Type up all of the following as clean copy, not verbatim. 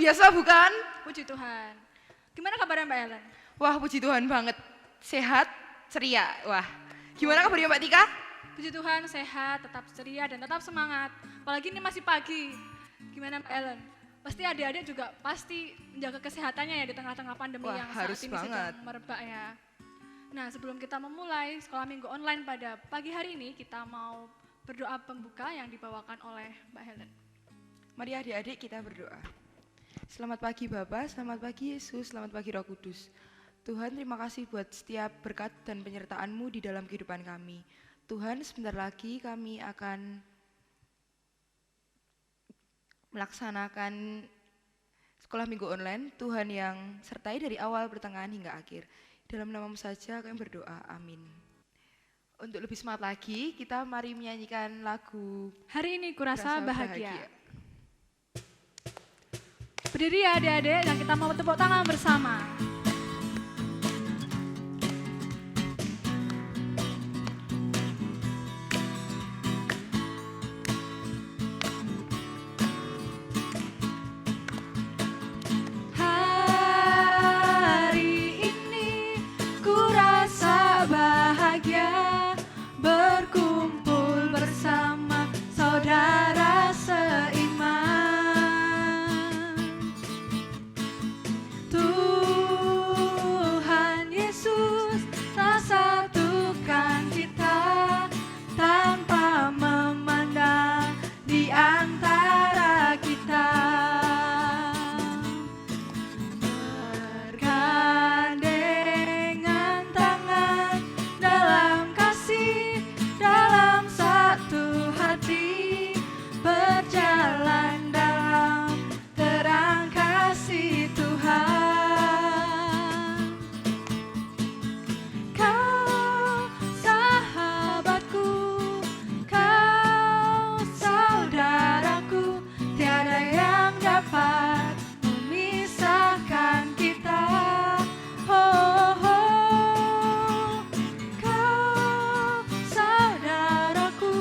biasa bukan? Puji Tuhan. Gimana kabarnya Mbak Ellen? Wah, puji Tuhan banget. Sehat, ceria. Wah, gimana kabarnya Mbak Tika? Puji Tuhan, sehat, tetap ceria dan tetap semangat. Apalagi ini masih pagi. Gimana Mbak Ellen? Pasti adik-adik juga pasti menjaga kesehatannya ya di tengah-tengah pandemi Wah, yang harus saat ini banget. sedang merebak ya. Nah, sebelum kita memulai sekolah minggu online pada pagi hari ini, kita mau berdoa pembuka yang dibawakan oleh Mbak Helen. Mari adik-adik kita berdoa. Selamat pagi Bapak, selamat pagi Yesus, selamat pagi Roh Kudus. Tuhan, terima kasih buat setiap berkat dan penyertaan-Mu di dalam kehidupan kami. Tuhan, sebentar lagi kami akan melaksanakan sekolah minggu online. Tuhan yang sertai dari awal, pertengahan hingga akhir. Dalam nama-Mu saja kami berdoa, amin. Untuk lebih semangat lagi, kita mari menyanyikan lagu Hari ini kurasa Rasa bahagia. Berdiri ya adik-adik dan kita mau tepuk tangan bersama. Hari ini kurasa bahagia berkumpul bersama saudara seiman. Tuhan Yesus telah satukan kita tanpa memandang di antara kita. Bergandengan tangan dalam kasih, dalam satu hati, berjalan dalam terang kasih Tuhan. Kau sahabatku, kau saudaraku, tiada yang dapat memisahkan kita. Oh, oh. Kau saudaraku,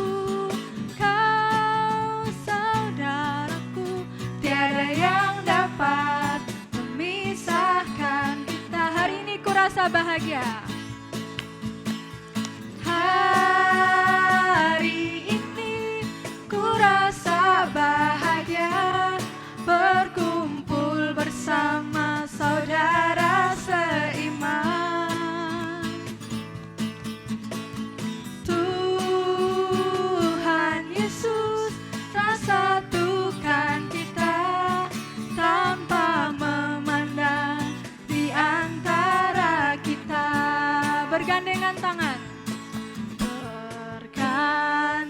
tiada yang dapat memisahkan kita. Hari ini kurasa bahagia. Hari ini kurasa bahagia berkumpul bersama saudara seiman. Tuhan Yesus telah satukan kita tanpa memandang di antara kita. Bergandengan tangan.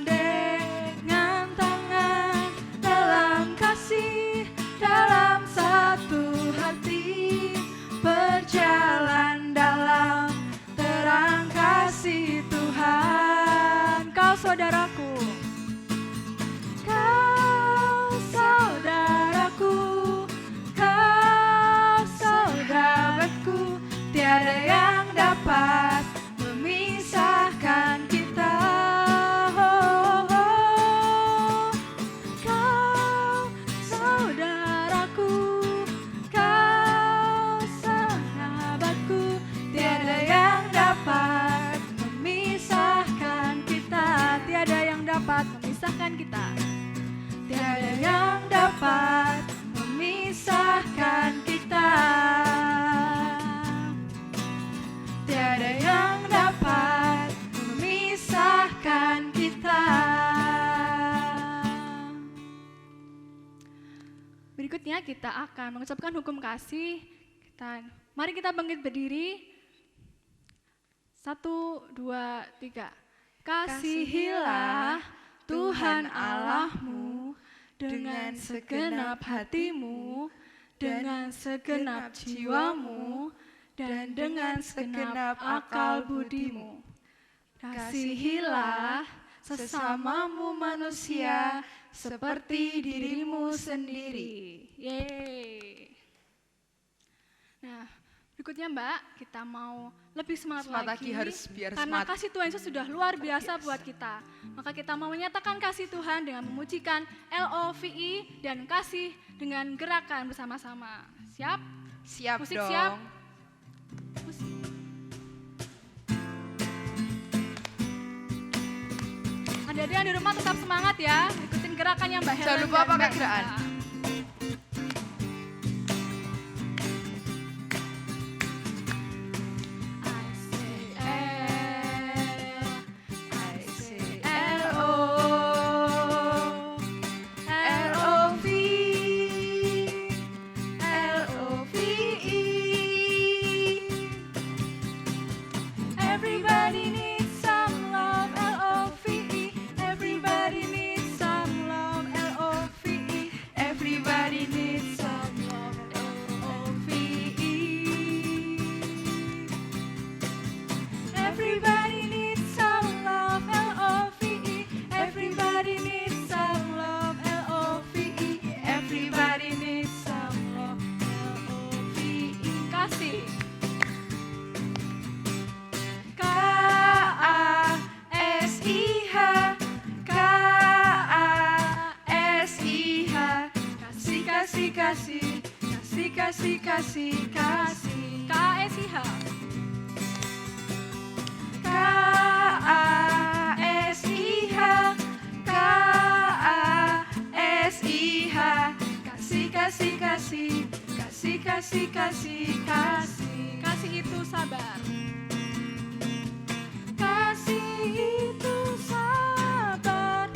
Bergandengan tangan dalam kasih, dalam satu hati, berjalan dalam terang kasih Tuhan. Kau saudaraku, kau saudaraku, kau saudaraku, tiada yang dapat memisahkan kita. Oh, oh. Kau saudaraku, kau sahabatku, tiada yang dapat memisahkan kita. Tiada yang dapat memisahkan kita. Tiada yang dapat memisahkan kita. Tiada yang dapat memisahkan kita. Berikutnya kita akan mengucapkan hukum kasih. Mari kita bangkit berdiri. 1, 2, 3. Kasihilah Tuhan Allahmu dengan segenap hatimu, dengan segenap jiwamu, dan dengan segenap akal budimu. Kasihilah sesamamu manusia seperti dirimu sendiri. Yeay. Nah, Berikutnya Mbak, kita mau lebih semangat Semangat lagi, harus biar karena semangat. kasih Tuhan Yesus sudah luar biasa buat kita. Maka kita mau menyatakan kasih Tuhan dengan memujikan LOVI dan kasih dengan gerakan bersama-sama. Siap? Siap Musik dong. siap? Musik. Adik-adik yang di rumah tetap semangat ya, ikutin gerakannya Mbak Helen. Jangan lupa dan pakai Mbak gerakan. Nita. Everybody needs some love, L-O-V-E. Everybody needs some love, L-O-V-E. Everybody needs some love, L-O-V-E. Everybody needs some love, L-O-V-E. Everybody needs some love, L-O-V-E. Everybody needs some love, L-O-V-E. Kasih. K-A-S-I-H, K-A-S-I-H, kasih, kasih, kasih, kasih, kasih, kasih, kasih, K-A-S-I-H. K-A-S-I-H, K-A-S-I-H, kasih, kasih, kasih, kasih, kasih, kasih, kasih, kasih itu sabar. Kasih itu sabar,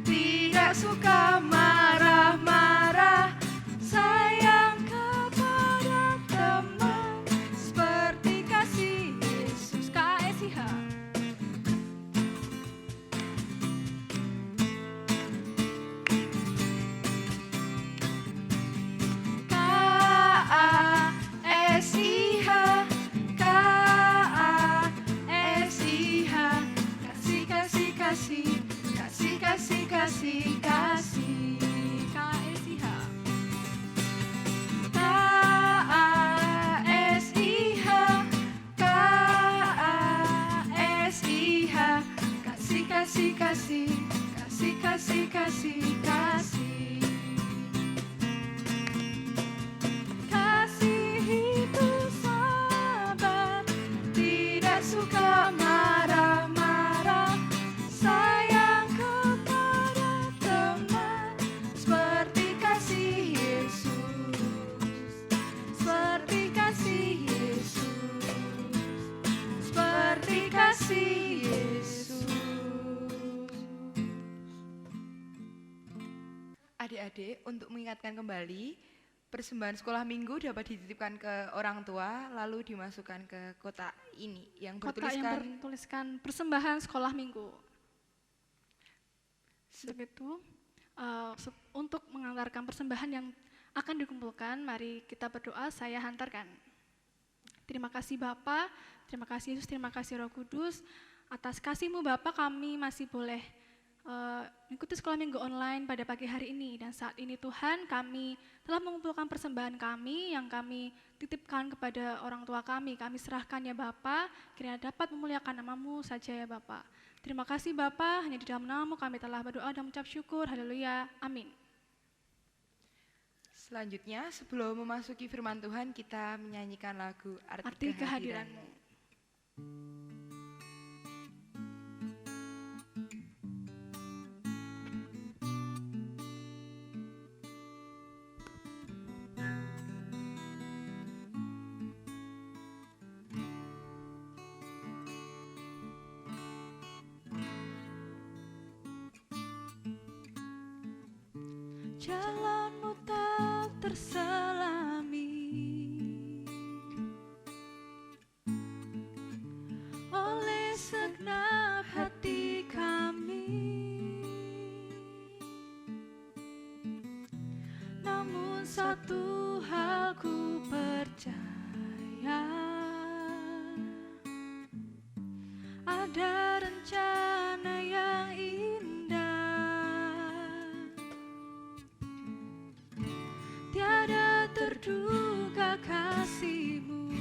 tidak suka marah-marah, sayang kepada teman, seperti kasih Yesus. K-A-S-I-H. K-A-S-I-H, K-A-S-I-H, kasih, kasih, kasih, kasih, kasih, kasih, kasih, K-A-S-I-H. K-A-S-I-H, K-A-S-I-H, kasih, kasih, kasih, kasih, kasih, kasih, kasih. Kasih itu sabar, tidak suka marah-marah, sayang kepada teman, seperti kasih Yesus, seperti kasih Yesus, seperti kasih Yesus. Adik-adik, untuk mengingatkan kembali, persembahan sekolah minggu dapat dititipkan ke orang tua, lalu dimasukkan ke kotak ini yang Kotak yang bertuliskan bertuliskan persembahan sekolah minggu. Untuk itu, untuk mengantarkan persembahan yang akan dikumpulkan, mari kita berdoa, saya hantarkan. Terima kasih Bapa, terima kasih Yesus, terima kasih Roh Kudus. Atas kasih-Mu Bapa kami masih boleh mengikuti sekolah minggu online pada pagi hari ini. Dan saat ini Tuhan, kami telah mengumpulkan persembahan kami yang kami titipkan kepada orang tua kami. Kami serahkan ya Bapa, kiranya dapat memuliakan nama-Mu saja ya Bapa. Terima kasih Bapa, hanya di dalam nama-Mu kami telah berdoa dan mengucap syukur. Haleluya, amin. Selanjutnya, sebelum memasuki firman Tuhan, kita menyanyikan lagu Arti kehadiran-Mu. Jalanmu tak terselami oleh segenap hati kami, namun satu hal ku percaya, ada rencana yang indah, tiada terduga kasih-Mu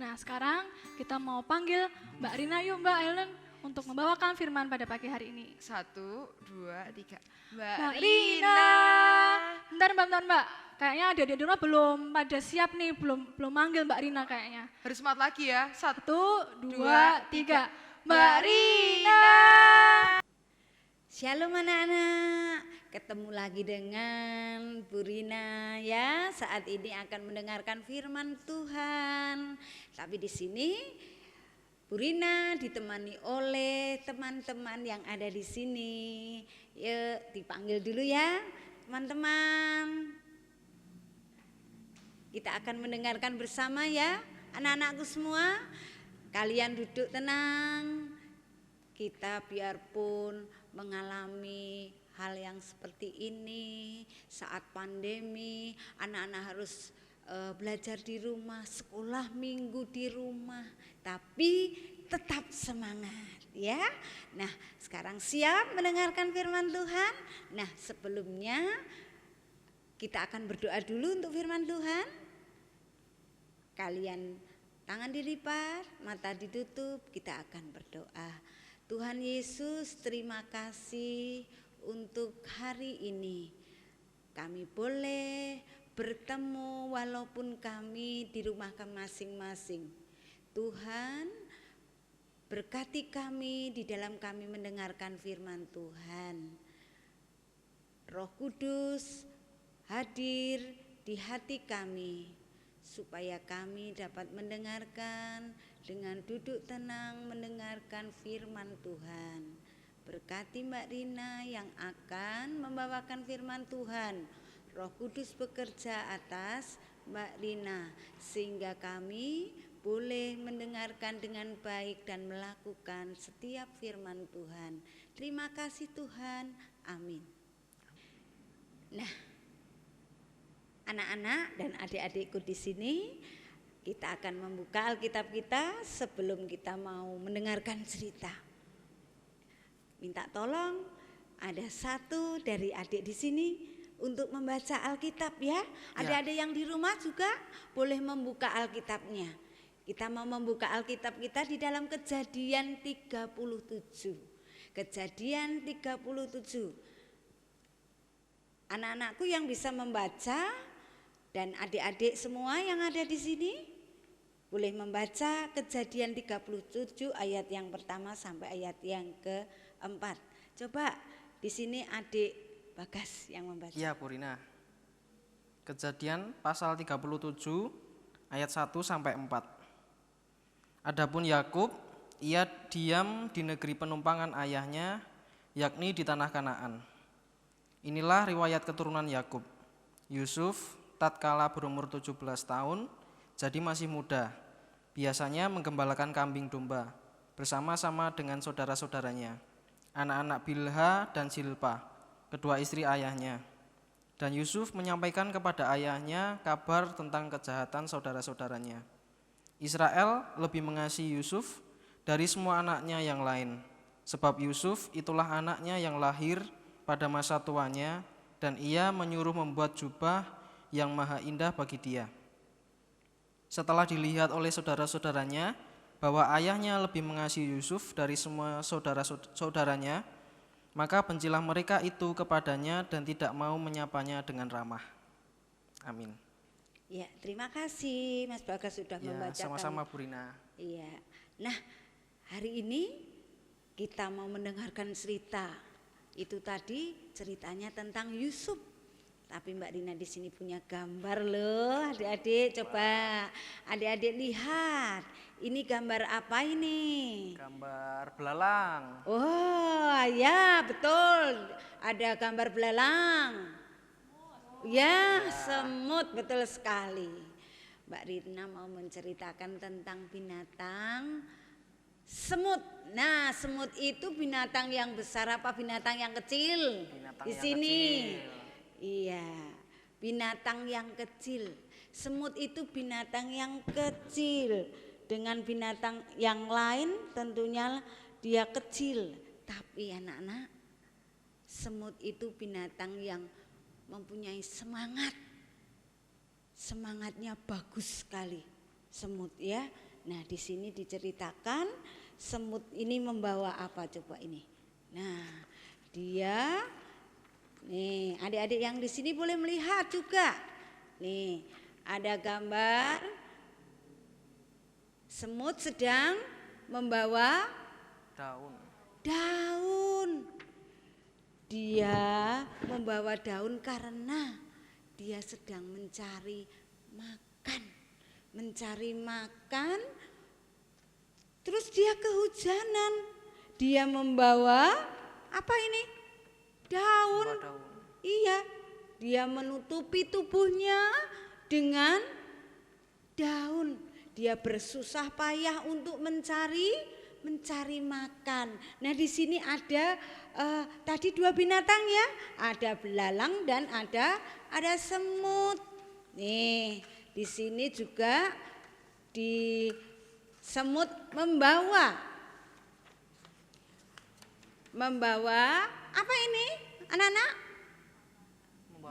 Nah, sekarang kita mau panggil Mbak Rina yuk Mbak Ellen untuk membawakan firman pada pagi hari ini. 1, 2, 3. Mbak Mbak Rina. Rina. Bentar Mbak. Kayaknya adik-adik di rumah belum pada siap nih, belum manggil Mbak Rina kayaknya. Harus semangat lagi ya. 1, 1, 2, 3. Mbak Rina. Shalom anak-anak, ketemu lagi dengan Bu Rina ya. Saat ini akan mendengarkan firman Tuhan. Tapi di sini Bu Rina ditemani oleh teman-teman yang ada di sini. Yuk dipanggil dulu ya teman-teman. Kita akan mendengarkan bersama ya anak-anakku semua. Kalian duduk tenang. Kita biarpun mengalami hal yang seperti ini saat pandemi, anak-anak harus belajar di rumah, sekolah minggu di rumah, tapi tetap semangat ya. Nah, sekarang siap mendengarkan firman Tuhan? Nah, sebelumnya kita akan berdoa dulu untuk firman Tuhan. Kalian tangan dilipat, mata ditutup, kita akan berdoa. Tuhan Yesus, terima kasih untuk hari ini. Kami boleh bertemu walaupun kami di rumah kami masing-masing. Tuhan, berkati kami di dalam kami mendengarkan firman Tuhan. Roh Kudus hadir di hati kami, supaya kami dapat mendengarkan dengan duduk tenang mendengarkan firman Tuhan. Berkati Mbak Rina yang akan membawakan firman Tuhan. Roh Kudus bekerja atas Mbak Rina sehingga kami boleh mendengarkan dengan baik dan melakukan setiap firman Tuhan. Terima kasih Tuhan. Amin. Nah, anak-anak dan adik-adikku di sini, kita akan membuka Alkitab kita sebelum kita mau mendengarkan cerita. Minta tolong ada satu dari adik di sini untuk membaca Alkitab ya. Adik-adik yang di rumah juga boleh membuka Alkitabnya. Kita mau membuka Alkitab kita di dalam Kejadian 37. Kejadian 37. Anak-anakku yang bisa membaca dan adik-adik semua yang ada di sini boleh membaca Kejadian 37 ayat yang pertama sampai ayat yang keempat. Coba di sini adik Bagas yang membaca. Iya Bu Rina. Kejadian pasal 37 ayat 1 sampai 4. Adapun Yakub, ia diam di negeri penumpangan ayahnya, yakni di tanah Kanaan. Inilah riwayat keturunan Yakub. Yusuf tatkala berumur 17 tahun, jadi masih muda, biasanya menggembalakan kambing domba bersama-sama dengan saudara-saudaranya, anak-anak Bilha dan Zilpa, kedua istri ayahnya. Dan Yusuf menyampaikan kepada ayahnya kabar tentang kejahatan saudara-saudaranya. Israel lebih mengasihi Yusuf dari semua anaknya yang lain, sebab Yusuf itulah anaknya yang lahir pada masa tuanya, dan ia menyuruh membuat jubah yang maha indah bagi dia. Setelah dilihat oleh saudara-saudaranya bahwa ayahnya lebih mengasihi Yusuf dari semua saudara-saudaranya, maka bencilah mereka itu kepadanya dan tidak mau menyapanya dengan ramah. Amin. Ya, terima kasih Mas Bagas sudah Ya, membacakan. sama-sama Bu Rina. Iya. Nah, hari ini kita mau mendengarkan cerita. Itu tadi ceritanya tentang Yusuf. Tapi Mbak Rina di sini punya gambar loh, adik-adik. Coba adik-adik lihat. Ini gambar apa ini? Gambar belalang. Oh ya betul, ada gambar belalang. Ya semut, betul sekali. Mbak Rina mau menceritakan tentang binatang semut. Nah, semut itu binatang yang besar apa binatang yang kecil? Binatang Di yang sini. kecil. Iya, binatang yang kecil. Semut itu binatang yang kecil. Dengan binatang yang lain tentunya dia kecil. Tapi anak-anak, semut itu binatang yang mempunyai semangat. Semangatnya bagus sekali semut ya. Nah, di sini diceritakan semut ini membawa apa coba ini. Nah, dia nih adik-adik yang di sini boleh melihat juga. Nih, ada gambar semut sedang membawa daun. Dia membawa daun karena dia sedang mencari makan. Mencari makan, terus dia kehujanan. Dia membawa apa ini? Daun. Iya, dia menutupi tubuhnya dengan daun. Dia bersusah payah untuk mencari makan. Nah, di sini ada tadi 2 binatang ya, ada belalang dan ada semut. Nih, di sini juga di semut membawa apa ini anak-anak?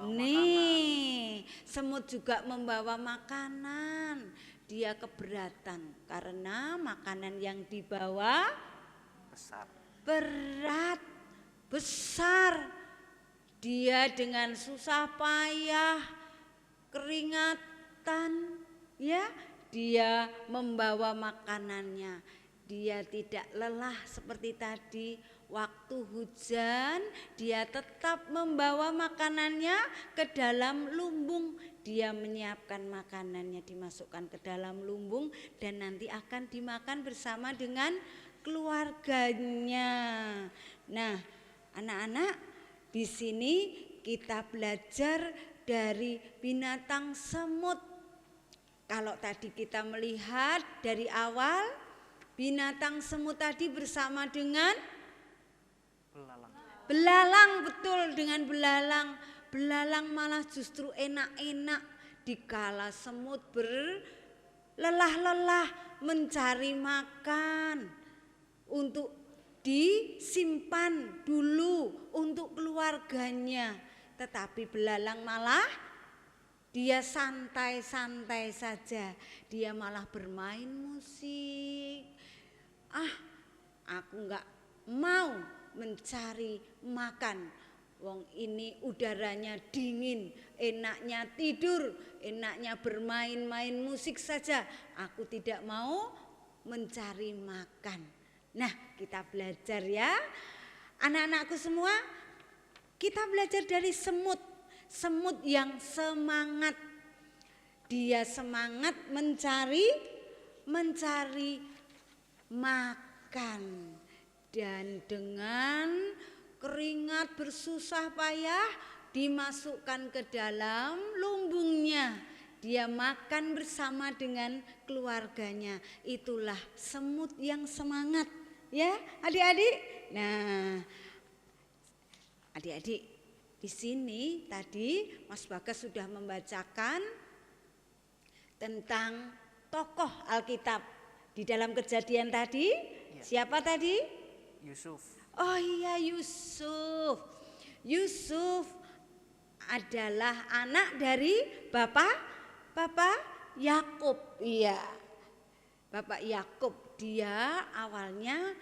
Nih, semut juga membawa makanan. Dia keberatan karena makanan yang dibawa berat, besar. Dia dengan susah payah, keringatan, ya, dia membawa makanannya. Dia tidak lelah seperti tadi. Waktu hujan, dia tetap membawa makanannya ke dalam lumbung. Dia menyiapkan makanannya, dimasukkan ke dalam lumbung dan nanti akan dimakan bersama dengan keluarganya. Nah, anak-anak, di sini kita belajar dari binatang semut. Kalau tadi kita melihat dari awal, binatang semut tadi bersama dengan belalang, betul, dengan belalang. Belalang malah justru enak-enak dikala semut berlelah-lelah mencari makan untuk disimpan dulu untuk keluarganya. Tetapi belalang malah dia santai-santai saja, dia malah bermain musik. Aku enggak mau mencari makan. Wong ini udaranya dingin, enaknya tidur, enaknya bermain-main musik saja. Aku tidak mau mencari makan. Nah, kita belajar ya. Anak-anakku semua, kita belajar dari semut. Semut yang semangat. Dia semangat mencari makan. Dan dengan keringat bersusah payah dimasukkan ke dalam lumbungnya. Dia makan bersama dengan keluarganya. Itulah semut yang semangat. Ya, adik-adik. Nah, adik-adik, di sini tadi Mas Bagas sudah membacakan tentang tokoh Alkitab. Di dalam Kejadian tadi, siapa tadi? Yusuf. Oh iya, Yusuf. Yusuf adalah anak dari Bapak Yakub. Iya. Bapak Yakub, dia awalnya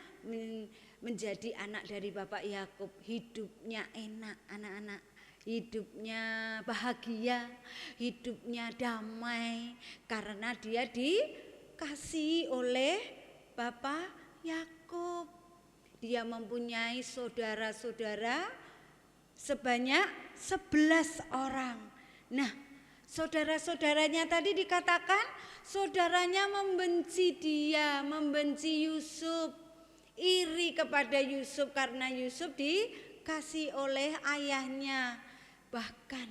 menjadi anak dari Bapak Yakub. Hidupnya enak, anak-anak. Hidupnya bahagia, hidupnya damai karena dia dikasihi oleh Bapak Yakub. Dia mempunyai saudara-saudara sebanyak 11 orang. Nah, saudara-saudaranya tadi dikatakan saudaranya membenci dia, membenci Yusuf. Iri kepada Yusuf karena Yusuf dikasih oleh ayahnya. Bahkan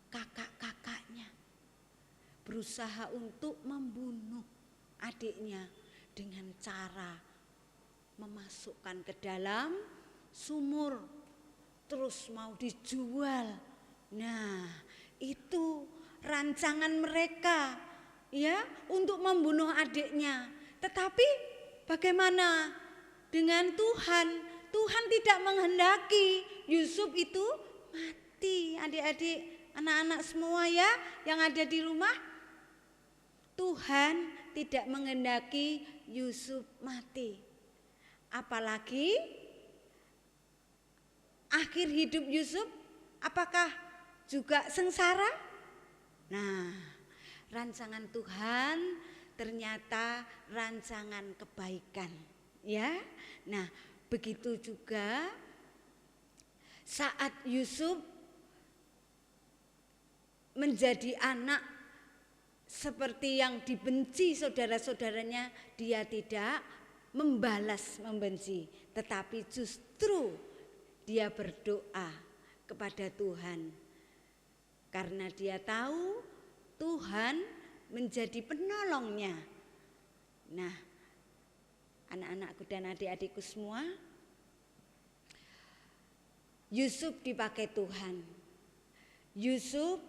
kakak-kakaknya berusaha untuk membunuh adiknya dengan cara memasukkan ke dalam sumur, terus mau dijual. Nah, itu rancangan mereka ya untuk membunuh adiknya. Tetapi bagaimana dengan Tuhan? Tuhan tidak menghendaki Yusuf itu mati. Adik-adik, anak-anak semua ya yang ada di rumah, Tuhan tidak menghendaki Yusuf mati. Apalagi akhir hidup Yusuf apakah juga sengsara? Nah, rancangan Tuhan ternyata rancangan kebaikan, ya. Nah, begitu juga saat Yusuf menjadi anak seperti yang dibenci saudara-saudaranya, dia tidak membalas membenci, tetapi justru dia berdoa kepada Tuhan karena dia tahu Tuhan menjadi penolongnya. Nah, anak-anakku dan adik-adikku semua, Yusuf dipakai Tuhan. Yusuf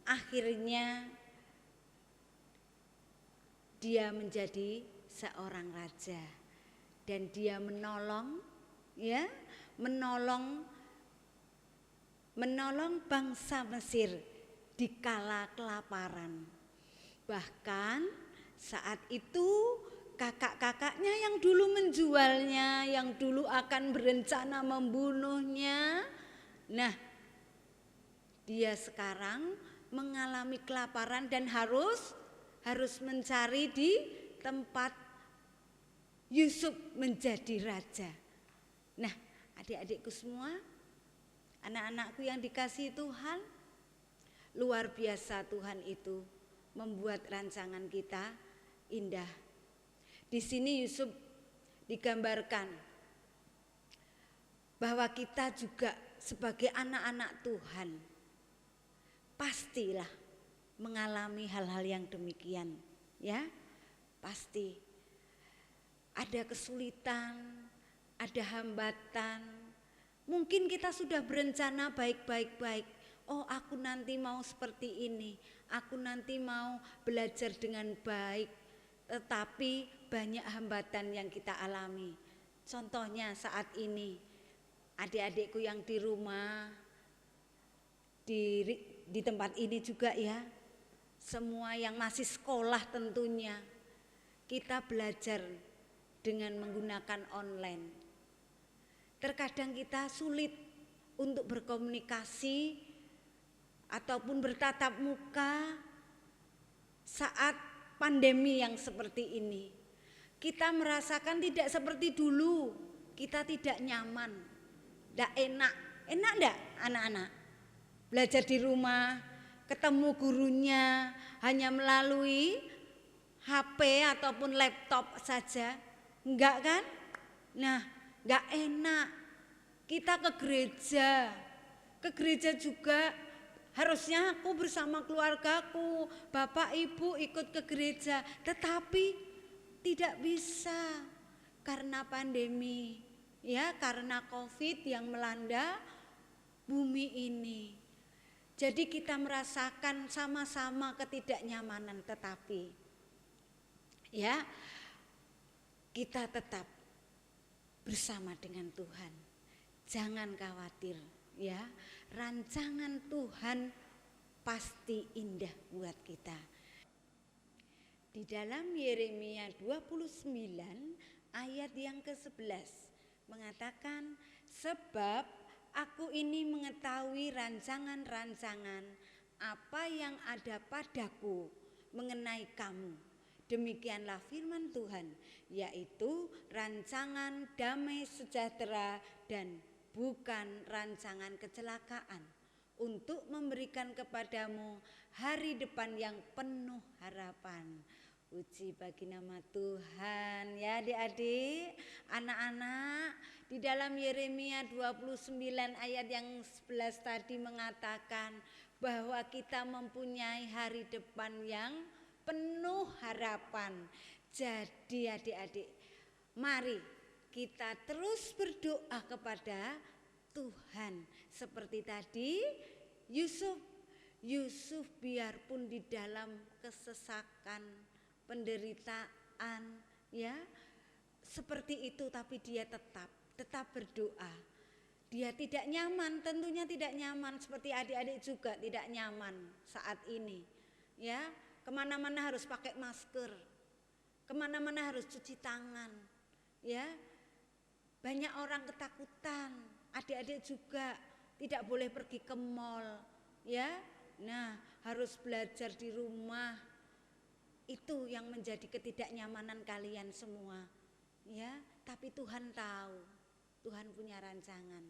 akhirnya dia menjadi seorang raja dan dia menolong bangsa Mesir di kala kelaparan. Bahkan saat itu kakak-kakaknya yang dulu menjualnya, yang dulu akan berencana membunuhnya, nah dia sekarang mengalami kelaparan dan harus mencari di tempat Yusuf menjadi raja. Nah, adik-adikku semua, anak-anakku yang dikasihi Tuhan, luar biasa Tuhan itu membuat rancangan kita indah. Di sini Yusuf digambarkan bahwa kita juga sebagai anak-anak Tuhan pastilah mengalami hal-hal yang demikian, ya. Pasti ada kesulitan, ada hambatan. Mungkin kita sudah berencana baik-baik. Oh, aku nanti mau seperti ini, aku nanti mau belajar dengan baik, tetapi banyak hambatan yang kita alami. Contohnya saat ini, adik-adikku yang di rumah, di tempat ini juga ya, semua yang masih sekolah tentunya, kita belajar dengan menggunakan online. Terkadang kita sulit untuk berkomunikasi ataupun bertatap muka saat pandemi yang seperti ini. Kita merasakan tidak seperti dulu, kita tidak nyaman, tidak enak. Enak enggak anak-anak? Belajar di rumah, ketemu gurunya hanya melalui HP ataupun laptop saja. Enggak kan? Nah, enggak enak. Kita ke gereja juga harusnya aku bersama keluargaku, bapak ibu ikut ke gereja, tetapi tidak bisa karena pandemi, ya, karena COVID yang melanda bumi ini. Jadi kita merasakan sama-sama ketidaknyamanan, tetapi ya kita tetap bersama dengan Tuhan. Jangan khawatir, ya. Rancangan Tuhan pasti indah buat kita. Di dalam Yeremia 29 ayat yang ke-11 mengatakan, sebab aku ini mengetahui rancangan-rancangan apa yang ada padaku mengenai kamu. Demikianlah firman Tuhan, yaitu rancangan damai sejahtera dan bukan rancangan kecelakaan, untuk memberikan kepadamu hari depan yang penuh harapan. Puji bagi nama Tuhan, ya adik-adik, anak-anak. Di dalam Yeremia 29 ayat yang 11 tadi mengatakan bahwa kita mempunyai hari depan yang penuh harapan. Jadi adik-adik, mari kita terus berdoa kepada Tuhan. Seperti tadi Yusuf biarpun di dalam kesesakan, penderitaan, ya, seperti itu, tapi dia tetap berdoa. Dia tidak nyaman, tentunya tidak nyaman, seperti adik-adik juga tidak nyaman saat ini, ya. kemana-mana harus pakai masker, kemana-mana harus cuci tangan, ya. Banyak orang ketakutan, adik-adik juga tidak boleh pergi ke mall, ya. Nah, harus belajar di rumah. Itu yang menjadi ketidaknyamanan kalian semua, ya. Tapi Tuhan tahu, Tuhan punya rancangan.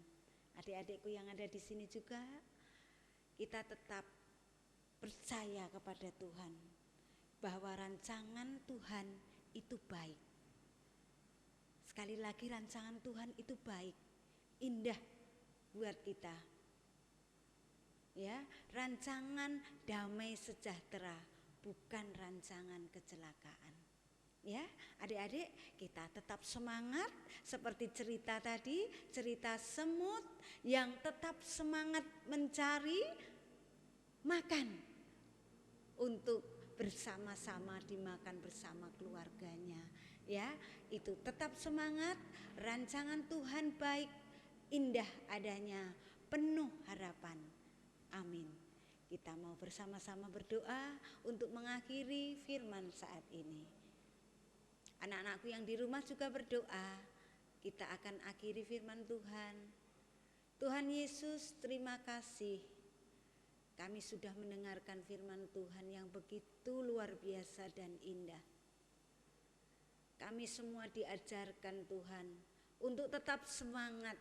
Adik-adikku yang ada di sini juga, kita tetap percaya kepada Tuhan bahwa rancangan Tuhan itu baik. Sekali lagi, rancangan Tuhan itu baik, indah buat kita. Ya, rancangan damai sejahtera, bukan rancangan kecelakaan. Ya, adik-adik, kita tetap semangat seperti cerita tadi, cerita semut yang tetap semangat mencari makan untuk bersama-sama dimakan bersama keluarganya. Ya, itu tetap semangat, rancangan Tuhan baik, indah adanya, penuh harapan. Amin. Kita mau bersama-sama berdoa untuk mengakhiri firman saat ini. Anak-anakku yang di rumah juga berdoa. Kita akan akhiri firman Tuhan. Tuhan Yesus, terima kasih. Kami sudah mendengarkan firman Tuhan yang begitu luar biasa dan indah. Kami semua diajarkan Tuhan untuk tetap semangat.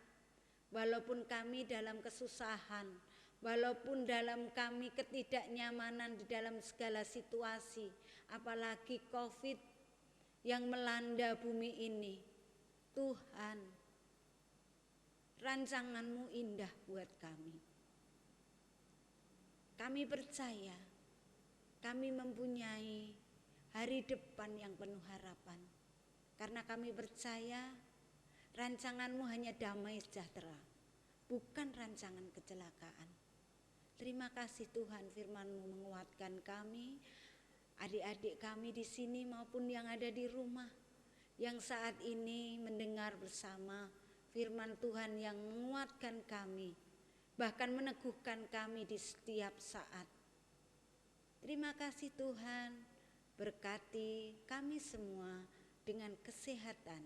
Walaupun kami dalam kesusahan, walaupun dalam kami ketidaknyamanan di dalam segala situasi, apalagi COVID yang melanda bumi ini. Tuhan, rancangan-Mu indah buat kami. Kami percaya, kami mempunyai hari depan yang penuh harapan. Karena kami percaya rancangan-Mu hanya damai sejahtera, bukan rancangan kecelakaan. Terima kasih Tuhan, firman-Mu menguatkan kami, adik-adik kami di sini maupun yang ada di rumah, yang saat ini mendengar bersama firman Tuhan yang menguatkan kami, bahkan meneguhkan kami di setiap saat. Terima kasih Tuhan, berkati kami semua dengan kesehatan,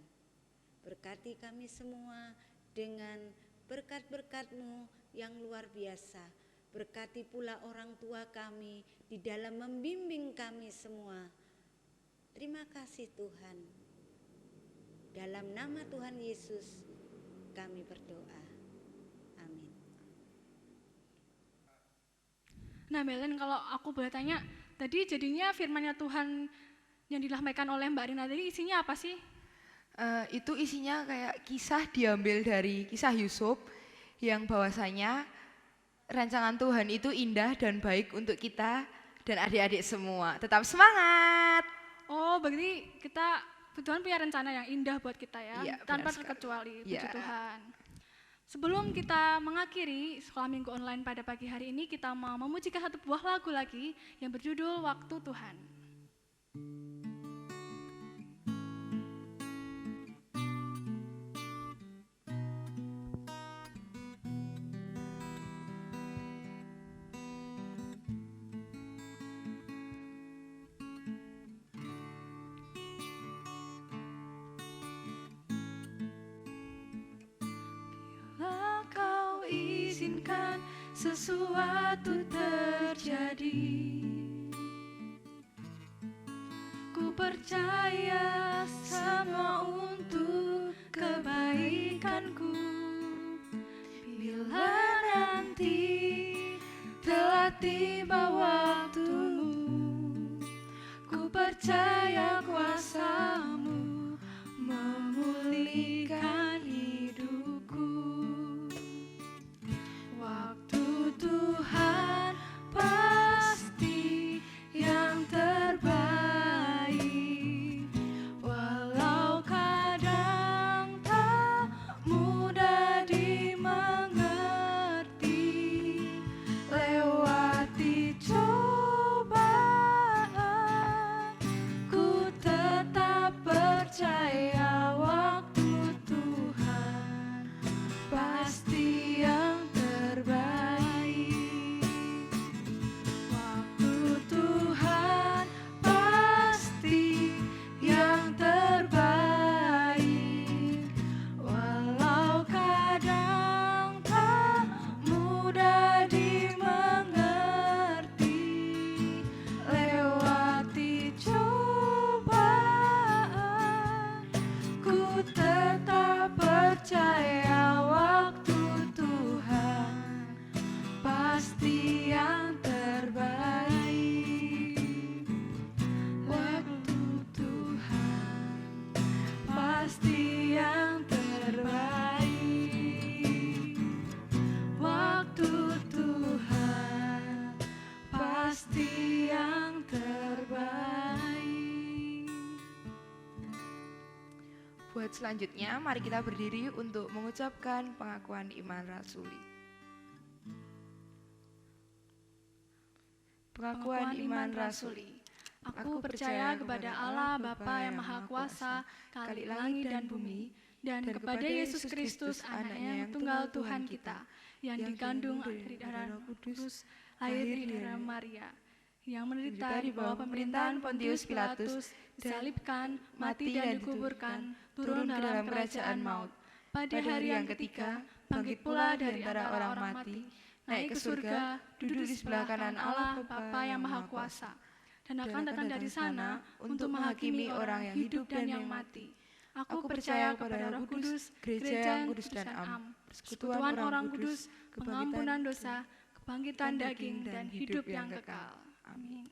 berkati kami semua dengan berkat-berkat-Mu yang luar biasa. Berkati pula orang tua kami di dalam membimbing kami semua. Terima kasih Tuhan. Dalam nama Tuhan Yesus kami berdoa. Amin. Nah Melen, kalau aku boleh tanya, tadi jadinya firman-Nya Tuhan yang disampaikan oleh Mbak Rina tadi isinya apa sih? Itu isinya kayak kisah diambil dari kisah Yusuf yang bahwasanya rancangan Tuhan itu indah dan baik untuk kita dan adik-adik semua. Tetap semangat. Oh, berarti Tuhan punya rencana yang indah buat kita ya, Iya, tanpa benar sekali. terkecuali. Iya. Puji Tuhan. Sebelum kita mengakhiri sekolah minggu online pada pagi hari ini, kita mau memujikan satu buah lagu lagi yang berjudul Waktu Tuhan. Bila kau izinkan sesuatu terjadi, ku percaya semua untuk kebaikanku. Bila nanti telah tiba waktumu, ku percaya kuasa-Mu memulihkan hidupku. Waktu Tuhan pasti yang terbaik, walau kadang tak mudah dimengerti. Lewati coba Buat selanjutnya, mari kita berdiri untuk mengucapkan pengakuan iman rasuli. Pengakuan iman rasuli. Aku percaya kepada Allah Bapa yang Maha Kuasa, Khalik langit dan bumi, dan kepada Yesus Kristus, anaknya yang tunggal Tuhan kita, yang dikandung dari darah Roh Kudus, lahir dari darah Maria, yang menderita di bawah pemerintahan Pontius Pilatus, disalibkan, mati dan dikuburkan, turun dalam kerajaan maut. Pada hari yang ketiga, bangkit pula dari antara orang mati, naik ke surga, duduk di sebelah kanan Allah Bapa yang Maha Kuasa, dan akan datang dari sana untuk menghakimi orang yang hidup dan yang mati. Aku percaya kepada Roh Kudus, gereja yang kudus dan am, persekutuan orang kudus, pengampunan dosa, kebangkitan daging, dan hidup yang kekal. Amin.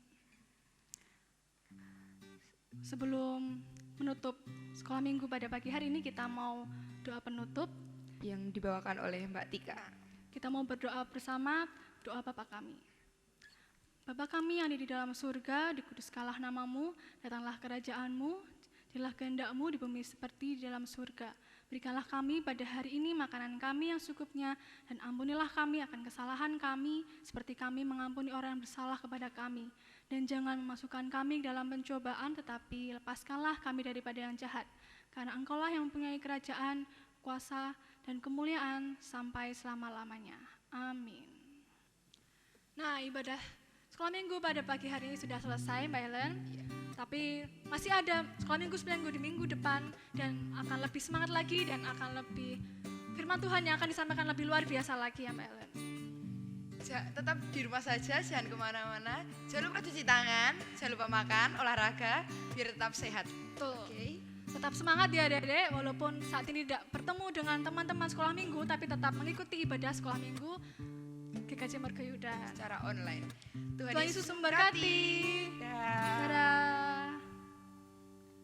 Sebelum menutup sekolah minggu pada pagi hari ini, kita mau doa penutup. Yang dibawakan oleh Mbak Tika. Kita mau berdoa bersama, doa Bapa kami. Bapa kami yang ada di dalam surga, dikuduskanlah namamu, datanglah kerajaanmu, jadilah kehendakmu di bumi seperti di dalam surga. Berikanlah kami pada hari ini makanan kami yang secukupnya, dan ampunilah kami akan kesalahan kami, seperti kami mengampuni orang yang bersalah kepada kami. Dan jangan memasukkan kami ke dalam pencobaan, tetapi lepaskanlah kami daripada yang jahat. Karena Engkaulah yang mempunyai kerajaan, kuasa, dan kemuliaan sampai selama-lamanya. Amin. Nah, ibadah sekolah minggu pada pagi hari ini sudah selesai, Mbak Helen. Tapi masih ada sekolah minggu 9 minggu di minggu depan, dan akan lebih semangat lagi, dan akan lebih firman Tuhan yang akan disampaikan lebih luar biasa lagi ya, Mbak Helen. Tetap di rumah saja, jangan kemana-mana. Jangan lupa cuci tangan, jangan lupa makan, olahraga, biar tetap sehat. Betul. Oke. Tetap semangat ya adik-adik, walaupun saat ini tidak bertemu dengan teman-teman sekolah minggu, tapi tetap mengikuti ibadah sekolah minggu GKJ Margayuda Secara online. Tuhan Yesus memberkati. Dadah. Dadah.